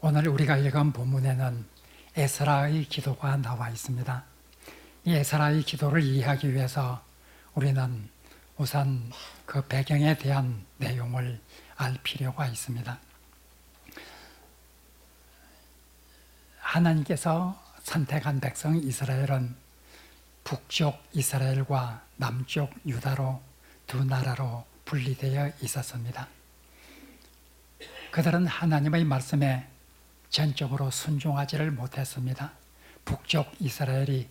오늘 우리가 읽은 본문에는 에스라의 기도가 나와 있습니다. 이 에스라의 기도를 이해하기 위해서 우리는 우선 그 배경에 대한 내용을 알 필요가 있습니다. 하나님께서 선택한 백성 이스라엘은 북쪽 이스라엘과 남쪽 유다로 두 나라로 분리되어 있었습니다. 그들은 하나님의 말씀에 전적으로 순종하지를 못했습니다. 북쪽 이스라엘이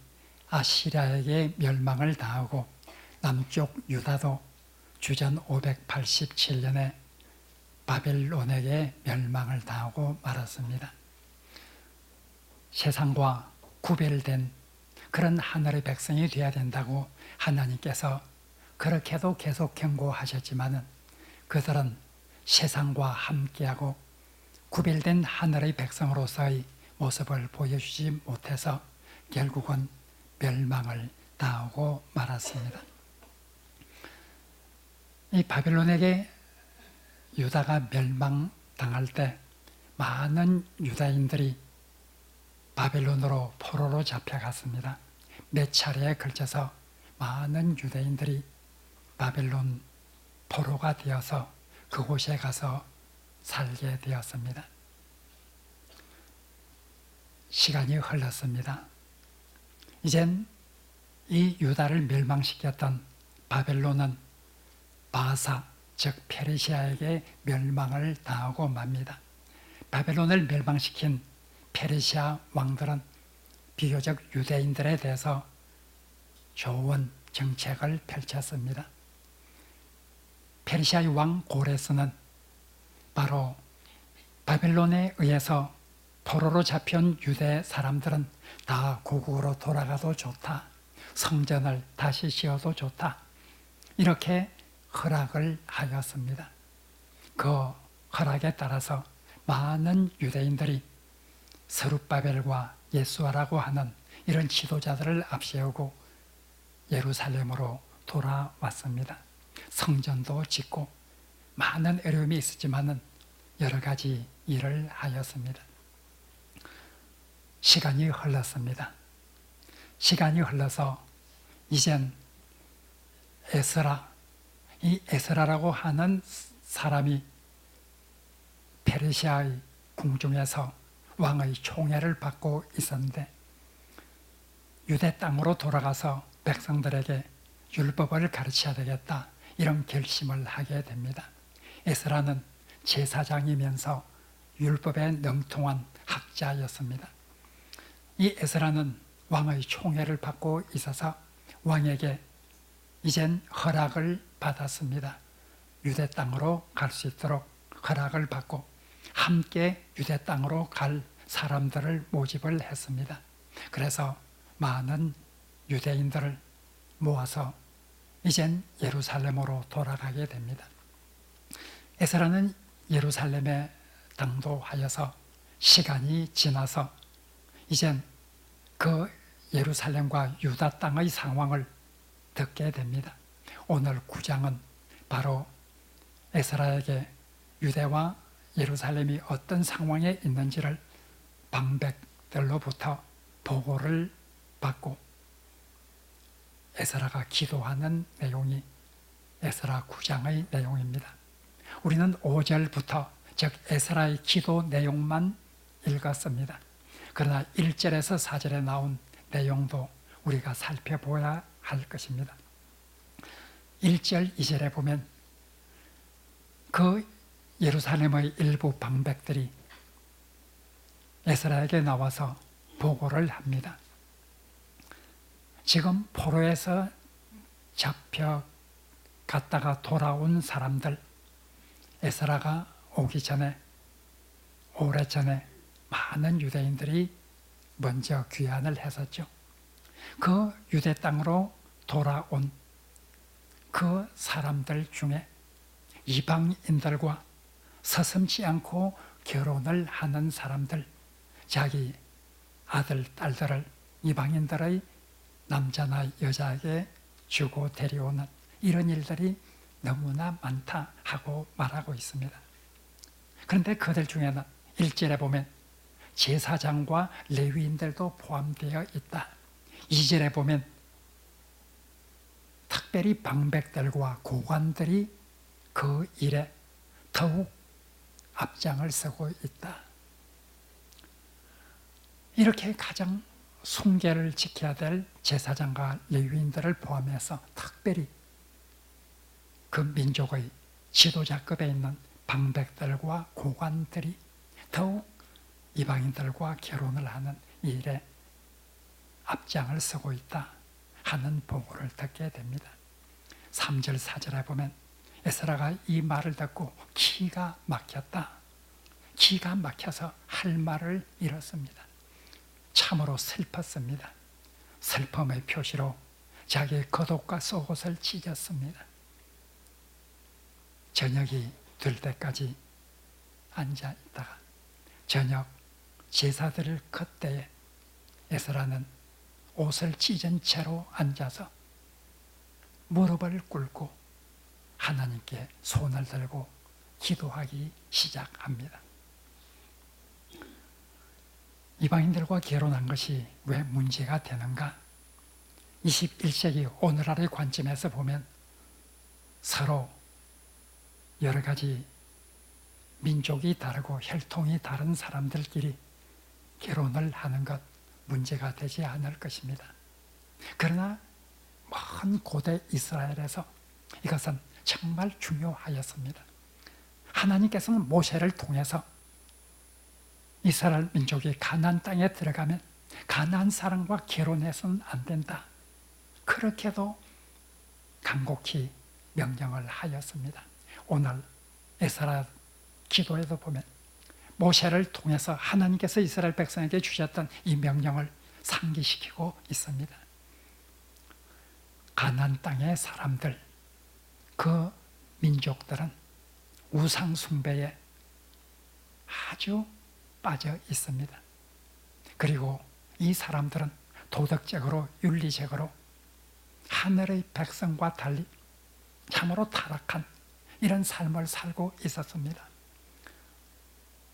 아시리아에게 멸망을 당하고 남쪽 유다도 주전 587년에 바벨론에게 멸망을 당하고 말았습니다. 세상과 구별된 그런 하늘의 백성이 되어야 된다고 하나님께서 그렇게도 계속 경고하셨지만은 그들은 세상과 함께하고 구별된 하늘의 백성으로서의 모습을 보여주지 못해서 결국은 멸망을 당하고 말았습니다. 이 바벨론에게 유다가 멸망당할 때 많은 유다인들이 바벨론으로 포로로 잡혀갔습니다. 몇 차례에 걸쳐서 많은 유대인들이 바벨론 포로가 되어서 그곳에 가서 살게 되었습니다. 시간이 흘렀습니다. 이젠 이 유다를 멸망시켰던 바벨론은 바사, 즉 페르시아에게 멸망을 당하고 맙니다. 바벨론을 멸망시킨 페르시아 왕들은 비교적 유대인들에 대해서 좋은 정책을 펼쳤습니다. 페르시아의 왕 고레스는 바로 바벨론에 의해서 포로로 잡혀온 유대 사람들은 다 고국으로 돌아가도 좋다, 성전을 다시 지어도 좋다, 이렇게 허락을 하였습니다. 그 허락에 따라서 많은 유대인들이 스룹바벨과 예수아라고 하는 이런 지도자들을 앞세우고 예루살렘으로 돌아왔습니다. 성전도 짓고 많은 어려움이 있었지만은 여러 가지 일을 하였습니다. 시간이 흘렀습니다. 시간이 흘러서 이젠 에스라, 이 에스라라고 하는 사람이 페르시아의 궁중에서 왕의 총애를 받고 있었는데 유대 땅으로 돌아가서 백성들에게 율법을 가르쳐야 되겠다, 이런 결심을 하게 됩니다. 에스라는 제사장이면서 율법에 능통한 학자였습니다. 이 에스라는 왕의 총애를 받고 있어서 왕에게 이젠 허락을 받았습니다. 유대 땅으로 갈 수 있도록 허락을 받고 함께 유대 땅으로 갈 사람들을 모집을 했습니다. 그래서 많은 유대인들을 모아서 이젠 예루살렘으로 돌아가게 됩니다. 에스라는 예루살렘에 당도하여서 시간이 지나서 이젠 그 예루살렘과 유다 땅의 상황을 듣게 됩니다. 오늘 9장은 바로 에스라에게 유대와 예루살렘이 어떤 상황에 있는지를 방백들로부터 보고를 받고 에스라가 기도하는 내용이 에스라 9장의 내용입니다. 우리는 5절부터 즉 에스라의 기도 내용만 읽었습니다. 그러나 1절에서 4절에 나온 내용도 우리가 살펴보아야 할 것입니다. 1절, 2절에 보면 그 예루살렘의 일부 방백들이 에스라에게 나와서 보고를 합니다. 지금 포로에서 잡혀갔다가 돌아온 사람들, 에스라가 오기 전에 오래전에 많은 유대인들이 먼저 귀환을 했었죠. 그 유대 땅으로 돌아온 그 사람들 중에 이방인들과 서슴지 않고 결혼을 하는 사람들, 자기 아들, 딸들을 이방인들의 남자나 여자에게 주고 데려오는 이런 일들이 너무나 많다 하고 말하고 있습니다. 그런데 그들 중에는 1절에 보면 제사장과 레위인들도 포함되어 있다. 2절에 보면 특별히 방백들과 고관들이 그 일에 더욱 앞장을 서고 있다. 이렇게 가장 순계를 지켜야 될 제사장과 레위인들을 포함해서 특별히 그 민족의 지도자급에 있는 방백들과 고관들이 더욱 이방인들과 결혼을 하는 일에 앞장을 서고 있다 하는 보고를 듣게 됩니다. 3절 4절에 보면 에스라가 이 말을 듣고 기가 막혔다. 기가 막혀서 할 말을 잃었습니다. 참으로 슬펐습니다. 슬픔의 표시로 자기의 겉옷과 속옷을 찢었습니다. 저녁이 될 때까지 앉아 있다가 저녁 제사드릴 그때에 에스라는 옷을 찢은 채로 앉아서 무릎을 꿇고 하나님께 손을 들고 기도하기 시작합니다. 이방인들과 결혼한 것이 왜 문제가 되는가? 21세기 오늘날의 관점에서 보면 서로 여러 가지 민족이 다르고 혈통이 다른 사람들끼리 결혼을 하는 것 문제가 되지 않을 것입니다. 그러나 먼 고대 이스라엘에서 이것은 정말 중요하였습니다. 하나님께서는 모세를 통해서 이스라엘 민족이 가나안 땅에 들어가면 가나안 사람과 결혼해서는 안 된다. 그렇게도 간곡히 명령을 하였습니다. 오늘 에스라 기도에도 보면 모세를 통해서 하나님께서 이스라엘 백성에게 주셨던 이 명령을 상기시키고 있습니다. 가나안 땅의 사람들, 그 민족들은 우상 숭배에 아주 빠져 있습니다. 그리고 이 사람들은 도덕적으로 윤리적으로 하늘의 백성과 달리 참으로 타락한 이런 삶을 살고 있었습니다.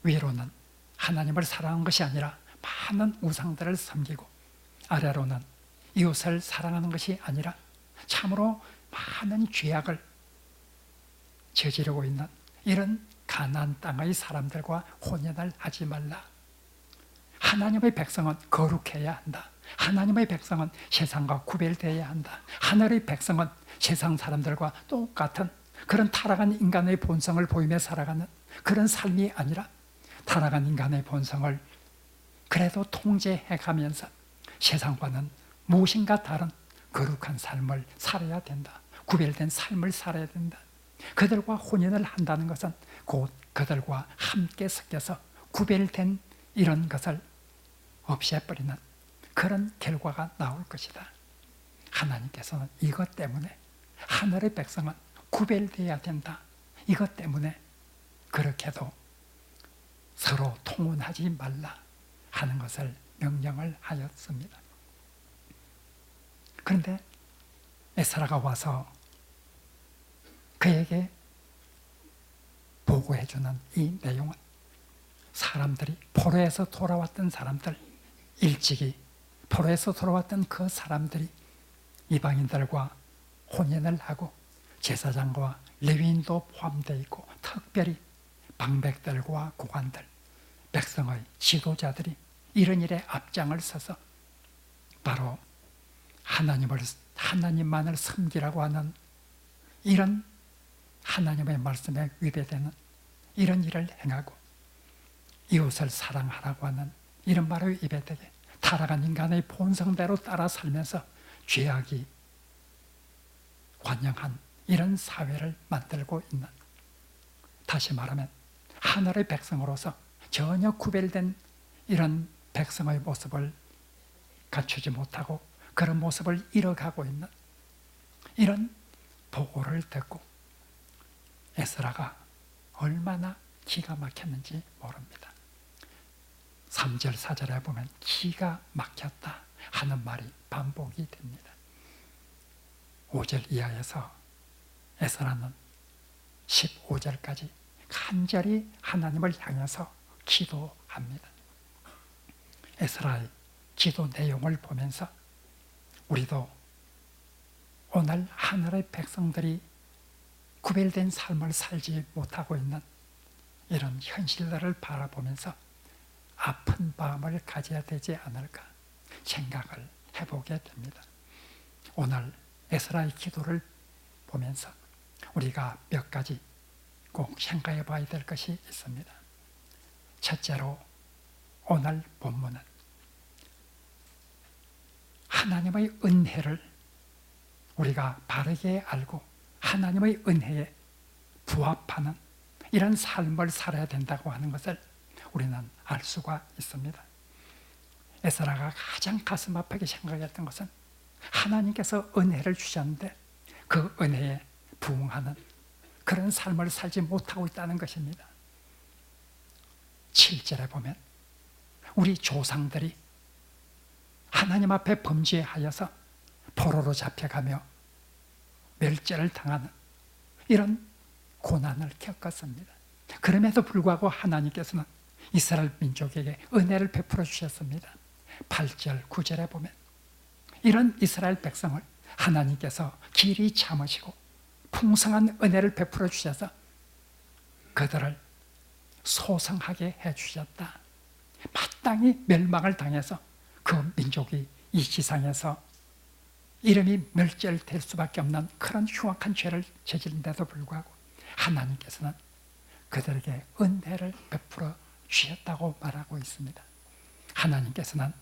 위로는 하나님을 사랑하는 것이 아니라 많은 우상들을 섬기고, 아래로는 이웃을 사랑하는 것이 아니라 참으로 많은 죄악을 저지르고 있는 이런 가나안 땅의 사람들과 혼연을 하지 말라. 하나님의 백성은 거룩해야 한다. 하나님의 백성은 세상과 구별되어야 한다. 하늘의 백성은 세상 사람들과 똑같은 그런 타락한 인간의 본성을 보이며 살아가는 그런 삶이 아니라 타락한 인간의 본성을 그래도 통제해가면서 세상과는 무엇인가 다른 거룩한 삶을 살아야 된다. 구별된 삶을 살아야 된다. 그들과 혼인을 한다는 것은 곧 그들과 함께 섞여서 구별된 이런 것을 없애버리는 그런 결과가 나올 것이다. 하나님께서는 이것 때문에 하늘의 백성은 구별되어야 된다. 이것 때문에 그렇게도 서로 통혼하지 말라 하는 것을 명령을 하였습니다. 그런데 에스라가 와서 그에게 보고해주는 이 내용은 사람들이 포로에서 돌아왔던 사람들, 일찍이 포로에서 돌아왔던 그 사람들이 이방인들과 혼인을 하고 제사장과 레위인도 포함되어 있고 특별히 방백들과 고관들, 백성의 지도자들이 이런 일에 앞장을 서서 바로 하나님만을 섬기라고 하는 이런 하나님의 말씀에 위배되는 이런 일을 행하고 이웃을 사랑하라고 하는 이런 말을 입에 대게 타락한 인간의 본성대로 따라 살면서 죄악이 관영한 이런 사회를 만들고 있는, 다시 말하면 하늘의 백성으로서 전혀 구별된 이런 백성의 모습을 갖추지 못하고 그런 모습을 잃어가고 있는 이런 보고를 듣고 에스라가 얼마나 기가 막혔는지 모릅니다. 3절 4절에 보면 기가 막혔다 하는 말이 반복이 됩니다. 5절 이하에서 에스라는 15절까지 간절히 하나님을 향해서 기도합니다. 에스라의 기도 내용을 보면서 우리도 오늘 하늘의 백성들이 구별된 삶을 살지 못하고 있는 이런 현실들을 바라보면서 아픈 마음을 가져야 되지 않을까 생각을 해보게 됩니다. 오늘 에스라의 기도를 보면서 우리가 몇 가지 꼭 생각해 봐야 될 것이 있습니다. 첫째로 오늘 본문은 하나님의 은혜를 우리가 바르게 알고 하나님의 은혜에 부합하는 이런 삶을 살아야 된다고 하는 것을 우리는 알 수가 있습니다. 에스라가 가장 가슴 아프게 생각했던 것은 하나님께서 은혜를 주셨는데 그 은혜에 부응하는 그런 삶을 살지 못하고 있다는 것입니다. 7절에 보면 우리 조상들이 하나님 앞에 범죄하여서 포로로 잡혀가며 멸절을 당하는 이런 고난을 겪었습니다. 그럼에도 불구하고 하나님께서는 이스라엘 민족에게 은혜를 베풀어 주셨습니다. 8절, 9절에 보면 이런 이스라엘 백성을 하나님께서 길이 참으시고 풍성한 은혜를 베풀어 주셔서 그들을 소성하게 해주셨다. 마땅히 멸망을 당해서 그 민족이 이 지상에서 이름이 멸절될 수밖에 없는 그런 흉악한 죄를 저지른데도 불구하고 하나님께서는 그들에게 은혜를 베풀어 주셨다고 말하고 있습니다. 하나님께서는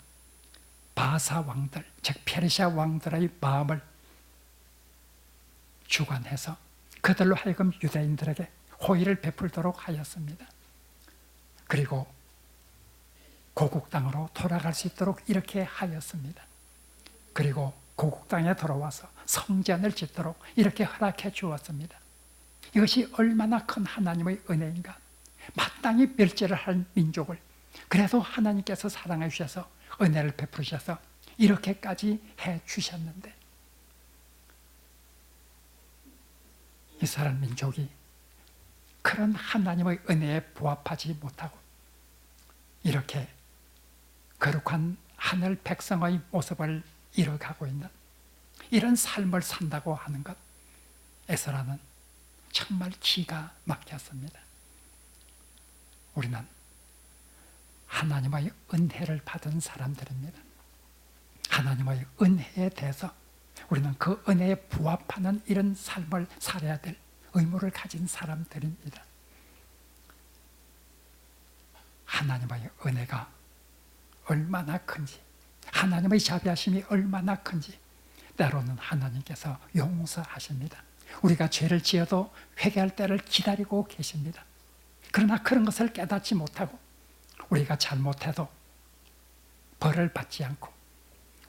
바사 왕들, 즉 페르시아 왕들의 마음을 주관해서 그들로 하여금 유대인들에게 호의를 베풀도록 하였습니다. 그리고 고국 땅으로 돌아갈 수 있도록 이렇게 하였습니다. 그리고 고국 땅에 돌아와서 성전을 짓도록 이렇게 허락해 주었습니다. 이것이 얼마나 큰 하나님의 은혜인가. 마땅히 멸절을 할 민족을 그래도 하나님께서 사랑해 주셔서 은혜를 베푸셔서 이렇게까지 해 주셨는데 이스라엘 민족이 그런 하나님의 은혜에 부합하지 못하고 이렇게 거룩한 하늘 백성의 모습을 잃어가고 있는 이런 삶을 산다고 하는 것, 에스라는 정말 기가 막혔습니다. 우리는 하나님의 은혜를 받은 사람들입니다. 하나님의 은혜에 대해서 우리는 그 은혜에 부합하는 이런 삶을 살아야 될 의무를 가진 사람들입니다. 하나님의 은혜가 얼마나 큰지, 하나님의 자비하심이 얼마나 큰지 때로는 하나님께서 용서하십니다. 우리가 죄를 지어도 회개할 때를 기다리고 계십니다. 그러나 그런 것을 깨닫지 못하고 우리가 잘못해도 벌을 받지 않고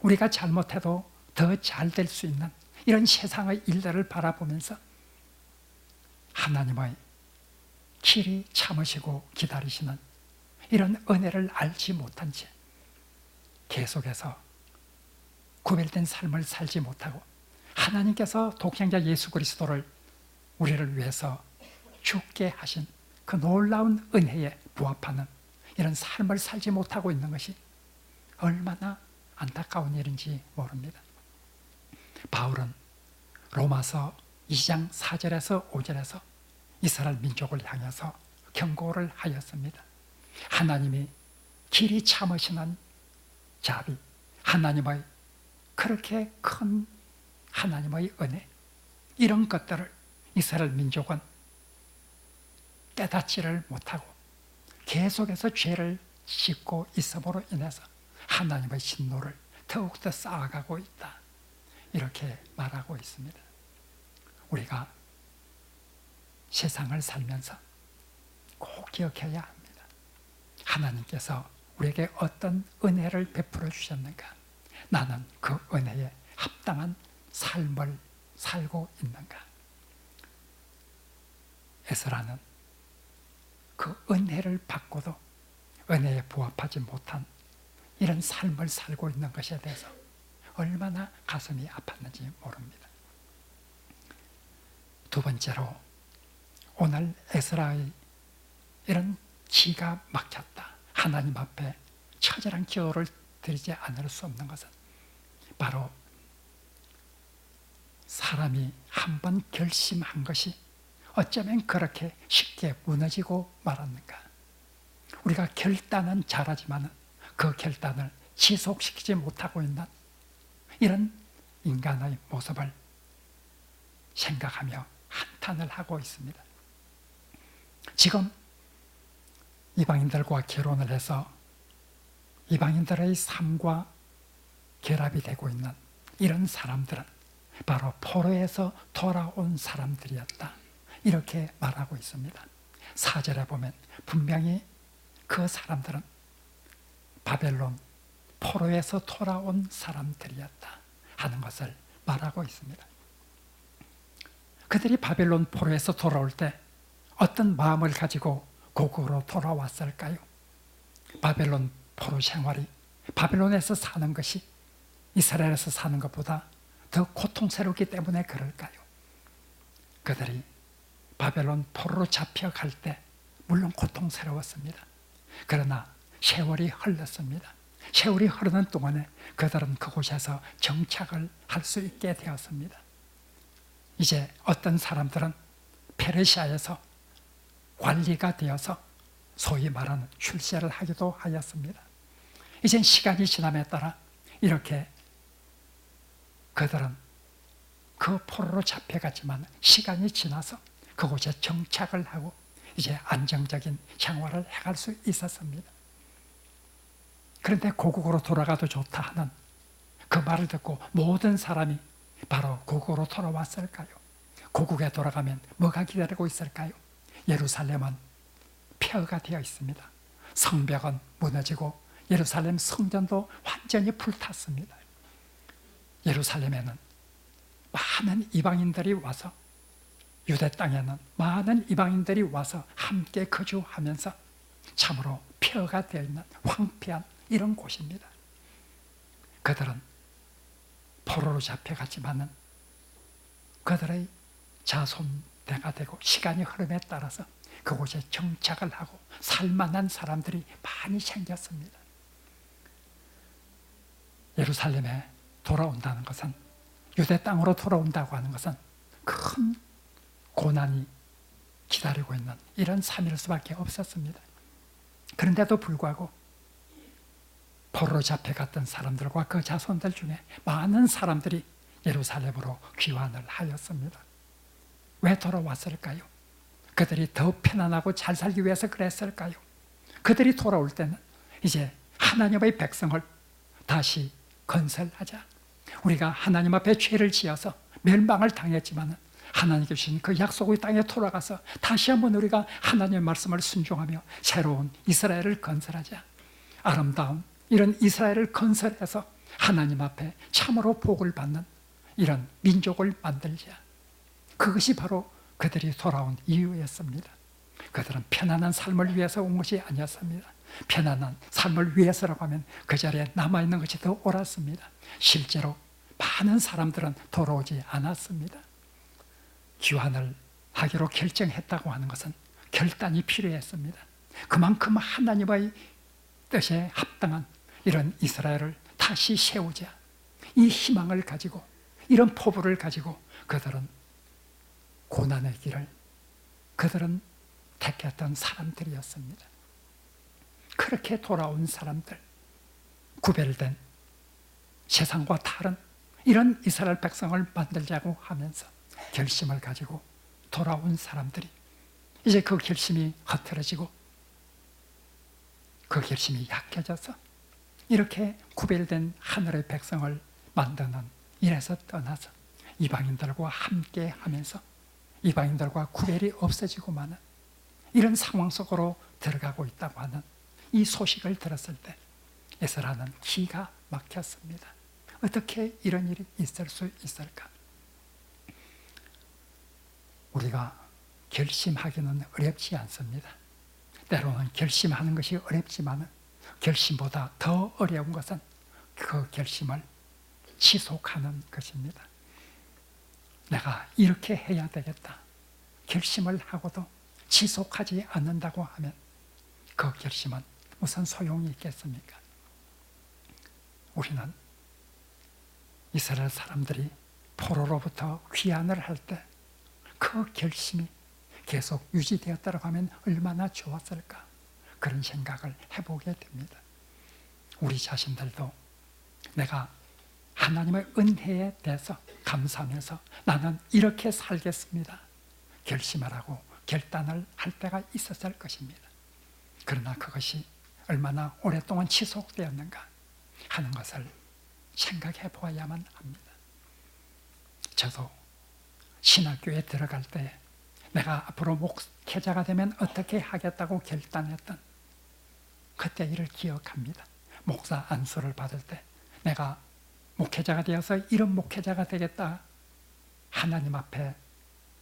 우리가 잘못해도 더 잘 될 수 있는 이런 세상의 일들을 바라보면서 하나님의 길이 참으시고 기다리시는 이런 은혜를 알지 못한 채 계속해서 구별된 삶을 살지 못하고 하나님께서 독생자 예수 그리스도를 우리를 위해서 죽게 하신 그 놀라운 은혜에 부합하는 이런 삶을 살지 못하고 있는 것이 얼마나 안타까운 일인지 모릅니다. 바울은 로마서 2장 4절에서 5절에서 이스라엘 민족을 향해서 경고를 하였습니다. 하나님이 길이 참으시는 자비, 하나님의 그렇게 큰 하나님의 은혜, 이런 것들을 이스라엘 민족은 깨닫지를 못하고 계속해서 죄를 짓고 있음으로 인해서 하나님의 진노를 더욱더 쌓아가고 있다. 이렇게 말하고 있습니다. 우리가 세상을 살면서 꼭 기억해야 합니다. 하나님께서 우리에게 어떤 은혜를 베풀어 주셨는가? 나는 그 은혜에 합당한 삶을 살고 있는가? 에스라는 그 은혜를 받고도 은혜에 부합하지 못한 이런 삶을 살고 있는 것에 대해서 얼마나 가슴이 아팠는지 모릅니다. 두 번째로 오늘 에스라의 이런 기가 막혔다, 하나님 앞에 처절한 기도를 드리지 않을 수 없는 것은 바로 사람이 한번 결심한 것이 어쩌면 그렇게 쉽게 무너지고 말았는가. 우리가 결단은 잘하지만 그 결단을 지속시키지 못하고 있는 이런 인간의 모습을 생각하며 한탄을 하고 있습니다. 지금 이방인들과 결혼을 해서 이방인들의 삶과 결합이 되고 있는 이런 사람들은 바로 포로에서 돌아온 사람들이었다, 이렇게 말하고 있습니다. 4절에 보면 분명히 그 사람들은 바벨론 포로에서 돌아온 사람들이었다 하는 것을 말하고 있습니다. 그들이 바벨론 포로에서 돌아올 때 어떤 마음을 가지고 고국으로 돌아왔을까요? 바벨론 포로 생활이, 바벨론에서 사는 것이 이스라엘에서 사는 것보다 더 고통스럽기 때문에 그럴까요? 그들이 바벨론 포로로 잡혀갈 때 물론 고통스러웠습니다. 그러나 세월이 흘렀습니다. 세월이 흐르는 동안에 그들은 그곳에서 정착을 할 수 있게 되었습니다. 이제 어떤 사람들은 페르시아에서 관리가 되어서 소위 말하는 출세를 하기도 하였습니다. 이제 시간이 지남에 따라 이렇게 그들은 그 포로로 잡혀갔지만 시간이 지나서 그곳에 정착을 하고 이제 안정적인 생활을 해갈 수 있었습니다. 그런데 고국으로 돌아가도 좋다 하는 그 말을 듣고 모든 사람이 바로 고국으로 돌아왔을까요? 고국에 돌아가면 뭐가 기다리고 있을까요? 예루살렘은 폐허가 되어 있습니다. 성벽은 무너지고 예루살렘 성전도 완전히 불탔습니다. 예루살렘에는 많은 이방인들이 와서, 유대 땅에는 많은 이방인들이 와서 함께 거주하면서 참으로 폐허가 되어 있는 황폐한 이런 곳입니다. 그들은 포로로 잡혀갔지만은 그들의 자손대가 되고 시간이 흐름에 따라서 그곳에 정착을 하고 살만한 사람들이 많이 생겼습니다. 예루살렘에 돌아온다는 것은, 유대 땅으로 돌아온다고 하는 것은 큰 고난이 기다리고 있는 이런 삶일 수밖에 없었습니다. 그런데도 불구하고 포로로 잡혀갔던 사람들과 그 자손들 중에 많은 사람들이 예루살렘으로 귀환을 하였습니다. 왜 돌아왔을까요? 그들이 더 편안하고 잘 살기 위해서 그랬을까요? 그들이 돌아올 때는 이제 하나님의 백성을 다시 건설하자. 우리가 하나님 앞에 죄를 지어서 멸망을 당했지만 하나님께 주신 그 약속의 땅에 돌아가서 다시 한번 우리가 하나님의 말씀을 순종하며 새로운 이스라엘을 건설하자. 아름다운 이런 이스라엘을 건설해서 하나님 앞에 참으로 복을 받는 이런 민족을 만들자. 그것이 바로 그들이 돌아온 이유였습니다. 그들은 편안한 삶을 위해서 온 것이 아니었습니다. 편안한 삶을 위해서라고 하면 그 자리에 남아있는 것이 더 옳았습니다. 실제로 많은 사람들은 돌아오지 않았습니다. 귀환을 하기로 결정했다고 하는 것은 결단이 필요했습니다. 그만큼 하나님의 뜻에 합당한 이런 이스라엘을 다시 세우자, 이 희망을 가지고, 이런 포부를 가지고 그들은 고난의 길을 그들은 택했던 사람들이었습니다. 그렇게 돌아온 사람들, 구별된 세상과 다른 이런 이스라엘 백성을 만들자고 하면서 결심을 가지고 돌아온 사람들이 이제 그 결심이 흐트러지고 그 결심이 약해져서 이렇게 구별된 하늘의 백성을 만드는 일에서 떠나서 이방인들과 함께 하면서 이방인들과 구별이 없어지고만 이런 상황 속으로 들어가고 있다고 하는 이 소식을 들었을 때 에스라는 기가 막혔습니다. 어떻게 이런 일이 있을 수 있을까? 우리가 결심하기는 어렵지 않습니다. 때로는 결심하는 것이 어렵지만 결심보다 더 어려운 것은 그 결심을 지속하는 것입니다. 내가 이렇게 해야 되겠다. 결심을 하고도 지속하지 않는다고 하면 그 결심은 무슨 소용이 있겠습니까? 우리는 이스라엘 사람들이 포로로부터 귀환을 할 때 그 결심이 계속 유지되었다고 하면 얼마나 좋았을까, 그런 생각을 해보게 됩니다. 우리 자신들도 내가 하나님의 은혜에 대해서 감사하면서 나는 이렇게 살겠습니다 결심하라고 결단을 할 때가 있었을 것입니다. 그러나 그것이 얼마나 오랫동안 지속되었는가 하는 것을 생각해 보아야만 합니다. 저도 신학교에 들어갈 때 내가 앞으로 목회자가 되면 어떻게 하겠다고 결단했던 그때 일을 기억합니다. 목사 안수를 받을 때 내가 목회자가 되어서 이런 목회자가 되겠다 하나님 앞에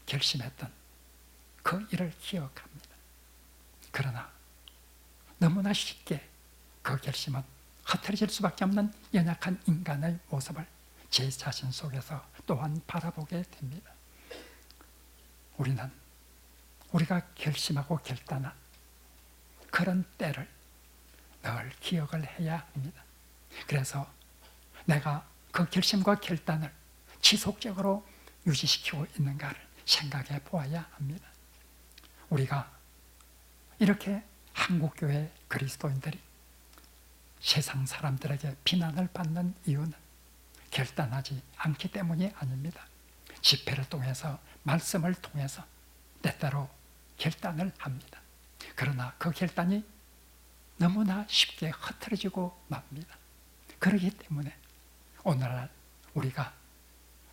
결심했던 그 일을 기억합니다. 그러나 너무나 쉽게 그 결심은 흐트러질 수밖에 없는 연약한 인간의 모습을 제 자신 속에서 또한 바라보게 됩니다. 우리는 우리가 결심하고 결단한 그런 때를 늘 기억을 해야 합니다. 그래서 내가 그 결심과 결단을 지속적으로 유지시키고 있는가를 생각해 보아야 합니다. 우리가 이렇게 한국교회 그리스도인들이 세상 사람들에게 비난을 받는 이유는 결단하지 않기 때문이 아닙니다. 집회를 통해서, 말씀을 통해서 때때로 결단을 합니다. 그러나 그 결단이 너무나 쉽게 흐트러지고 맙니다. 그렇기 때문에 오늘날 우리가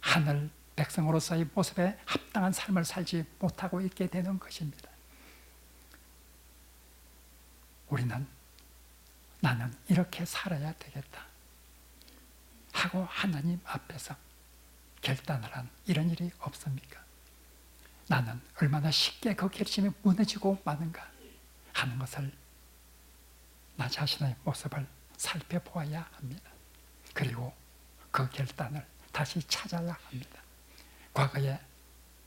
하늘 백성으로서의 모습에 합당한 삶을 살지 못하고 있게 되는 것입니다. 우리는 나는 이렇게 살아야 되겠다 하고 하나님 앞에서 결단을 한 이런 일이 없습니까? 나는 얼마나 쉽게 그 결심이 무너지고 마는가 하는 것을 나 자신의 모습을 살펴보아야 합니다. 그리고 그 결단을 다시 찾아야 합니다. 과거에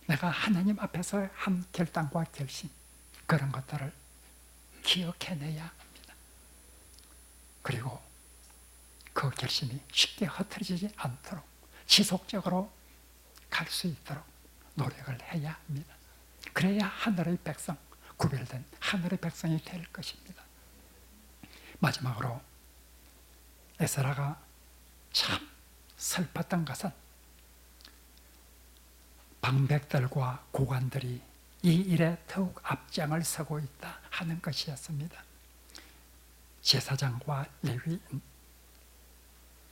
내가 하나님 앞에서 한 결단과 결심, 그런 것들을 기억해내야 합니다. 그리고 그 결심이 쉽게 흐트러지지 않도록 지속적으로 갈 수 있도록 노력을 해야 합니다. 그래야 하늘의 백성, 구별된 하늘의 백성이 될 것입니다. 마지막으로 에스라가 참 슬펐던 것은 방백들과 고관들이 이 일에 더욱 앞장을 서고 있다 하는 것이었습니다. 제사장과 레위인,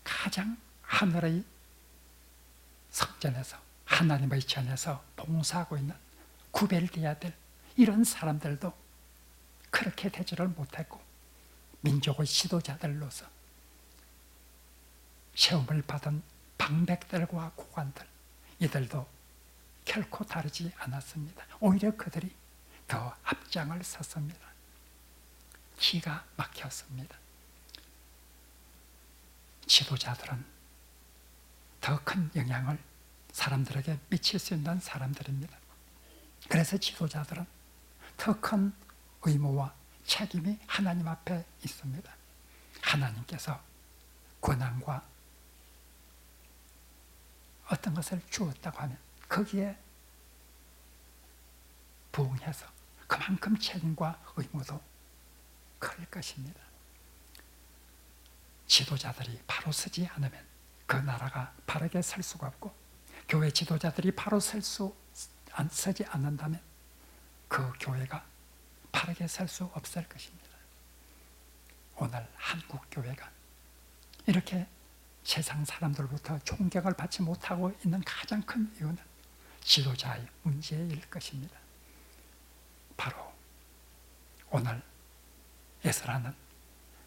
가장 하늘의 성전에서 하나님의 전에서 봉사하고 있는 구별되어야 될 이런 사람들도 그렇게 되지를 못했고, 민족의 지도자들로서 시험을 받은 방백들과 고관들, 이들도 결코 다르지 않았습니다. 오히려 그들이 더 앞장을 섰습니다. 기가 막혔습니다. 지도자들은 더 큰 영향을 사람들에게 미칠 수 있는 사람들입니다. 그래서 지도자들은 더 큰 의무와 책임이 하나님 앞에 있습니다. 하나님께서 권한과 어떤 것을 주었다고 하면 거기에 부응해서 그만큼 책임과 의무도 클 것입니다. 지도자들이 바로 서지 않으면 그 나라가 바르게 설 수가 없고, 교회 지도자들이 바로 서지 않는다면 그 교회가 바르게 설 수 없을 것입니다. 오늘 한국 교회가 이렇게 세상 사람들로부터 존경을 받지 못하고 있는 가장 큰 이유는 지도자의 문제일 것입니다. 바로 오늘 에스라는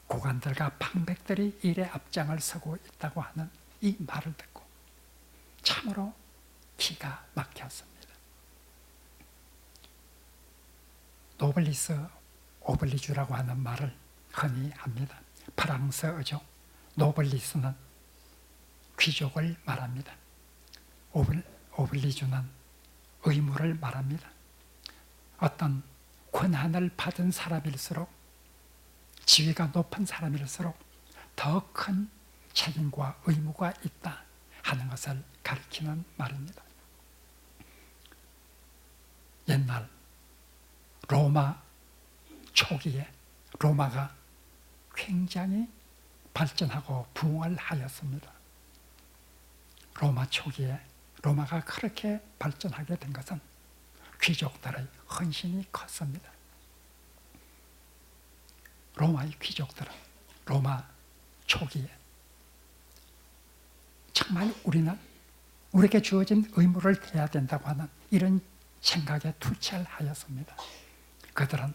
고관들과 방백들이 일에 앞장을 서고 있다고 하는 이 말을 듣고 참으로 기가 막혔습니다. 노블리스 오블리주라고 하는 말을 흔히 합니다. 프랑스어죠. 노블리스는 귀족을 말합니다. 오블리주는 의무를 말합니다. 어떤 권한을 받은 사람일수록, 지위가 높은 사람일수록 더 큰 책임과 의무가 있다 하는 것을 가리키는 말입니다. 옛날 로마 초기에 로마가 굉장히 발전하고 부흥을 하였습니다. 로마 초기에 로마가 그렇게 발전하게 된 것은 귀족들의 헌신이 컸습니다. 로마의 귀족들은 로마 초기에 정말 우리는 우리에게 주어진 의무를 다해야 된다고 하는 이런 생각에 투철하였습니다. 그들은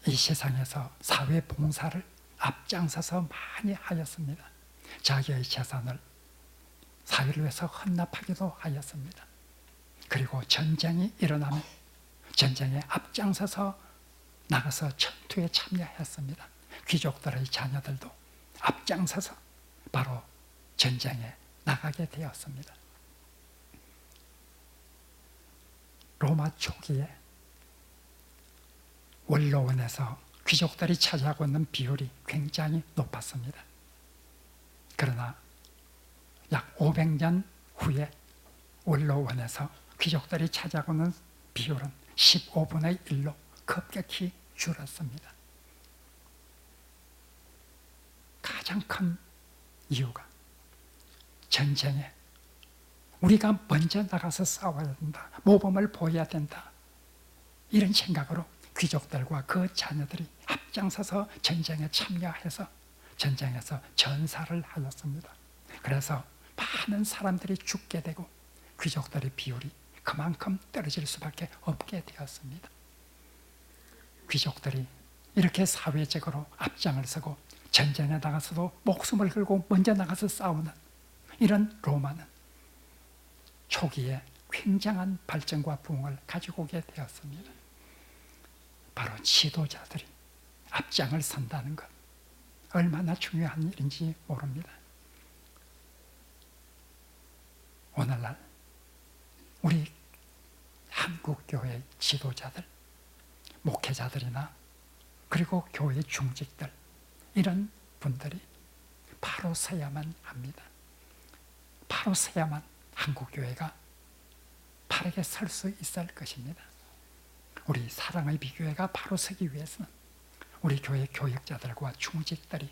이 세상에서 사회 봉사를 앞장서서 많이 하였습니다. 자기의 재산을 사회를 위해서 헌납하기도 하였습니다. 그리고 전쟁이 일어나면 전쟁에 앞장서서 나가서 전투에 참여했습니다. 귀족들의 자녀들도 앞장서서 바로 전쟁에 나가게 되었습니다. 로마 초기에 원로원에서 귀족들이 차지하고 있는 비율이 굉장히 높았습니다. 그러나 약 500년 후에 원로원에서 귀족들이 차지하고 있는 비율은 15분의 1로 급격히 줄었습니다. 가장 큰 이유가 전쟁에 우리가 먼저 나가서 싸워야 된다, 모범을 보여야 된다, 이런 생각으로 귀족들과 그 자녀들이 앞장서서 전쟁에 참여해서 전쟁에서 전사를 하였습니다. 그래서 많은 사람들이 죽게 되고 귀족들의 비율이 그만큼 떨어질 수밖에 없게 되었습니다. 귀족들이 이렇게 사회적으로 앞장을 서고 전쟁에 나가서도 목숨을 걸고 먼저 나가서 싸우는 이런 로마는 초기에 굉장한 발전과 부흥을 가지고 오게 되었습니다. 바로 지도자들이 앞장을 선다는 것, 얼마나 중요한 일인지 모릅니다. 오늘날 우리 한국교회 지도자들, 목회자들이나 그리고 교회 중직들, 이런 분들이 바로 서야만 합니다. 바로 서야만 한국교회가 바르게 설 수 있을 것입니다. 우리 사랑의 비교회가 바로 서기 위해서는 우리 교회 교육자들과 중직들이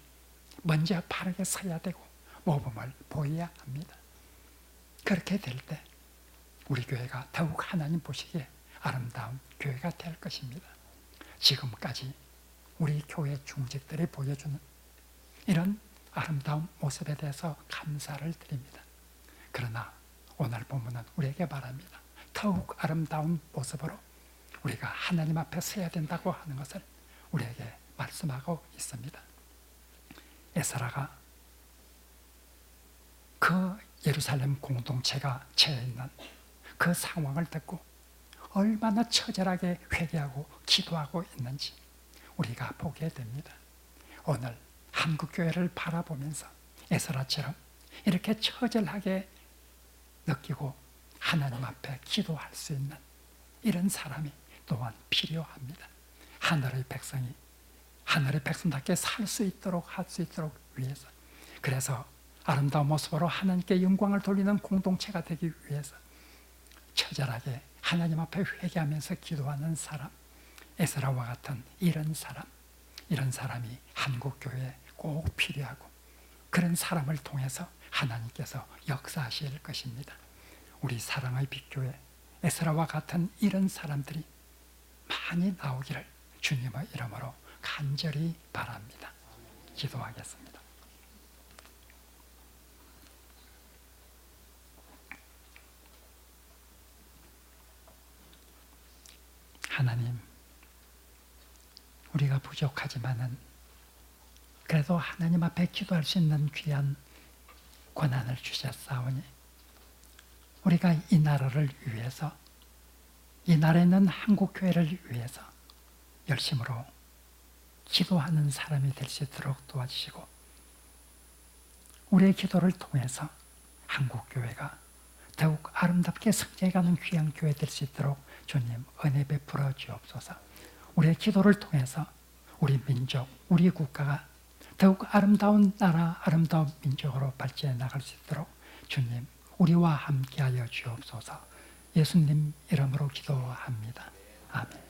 먼저 바르게 서야 되고 모범을 보여야 합니다. 그렇게 될 때 우리 교회가 더욱 하나님 보시기에 아름다운 교회가 될 것입니다. 지금까지 우리 교회 중직들이 보여주는 이런 아름다운 모습에 대해서 감사를 드립니다. 그러나 오늘 본문은 우리에게 말합니다. 더욱 아름다운 모습으로 우리가 하나님 앞에 서야 된다고 하는 것을 우리에게 말씀하고 있습니다. 에스라가 그 예루살렘 공동체가 처해 있는 그 상황을 듣고 얼마나 처절하게 회개하고 기도하고 있는지 우리가 보게 됩니다. 오늘 한국교회를 바라보면서 에스라처럼 이렇게 처절하게 느끼고 하나님 앞에 기도할 수 있는 이런 사람이 또한 필요합니다. 하늘의 백성이 하늘의 백성답게 살 수 있도록 할 수 있도록 위해서, 그래서 아름다운 모습으로 하나님께 영광을 돌리는 공동체가 되기 위해서 처절하게 하나님 앞에 회개하면서 기도하는 사람, 에스라와 같은 이런 사람이 한국교회에 꼭 필요하고, 그런 사람을 통해서 하나님께서 역사하실 것입니다. 우리 사랑의 빛교회 에스라와 같은 이런 사람들이 많이 나오기를 주님의 이름으로 간절히 바랍니다. 기도하겠습니다. 하나님, 우리가 부족하지만은 그래도 하나님 앞에 기도할 수 있는 귀한 권한을 주셨사오니 우리가 이 나라를 위해서, 이 나라에 있는 한국교회를 위해서 열심으로 기도하는 사람이 될 수 있도록 도와주시고, 우리의 기도를 통해서 한국교회가 더욱 아름답게 성장해가는 귀한 교회 될 수 있도록 주님 은혜 베풀어 주옵소서. 우리의 기도를 통해서 우리 민족, 우리 국가가 더욱 아름다운 나라, 아름다운 민족으로 발전해 나갈 수 있도록 주님 우리와 함께하여 주옵소서. 예수님 이름으로 기도합니다. 아멘.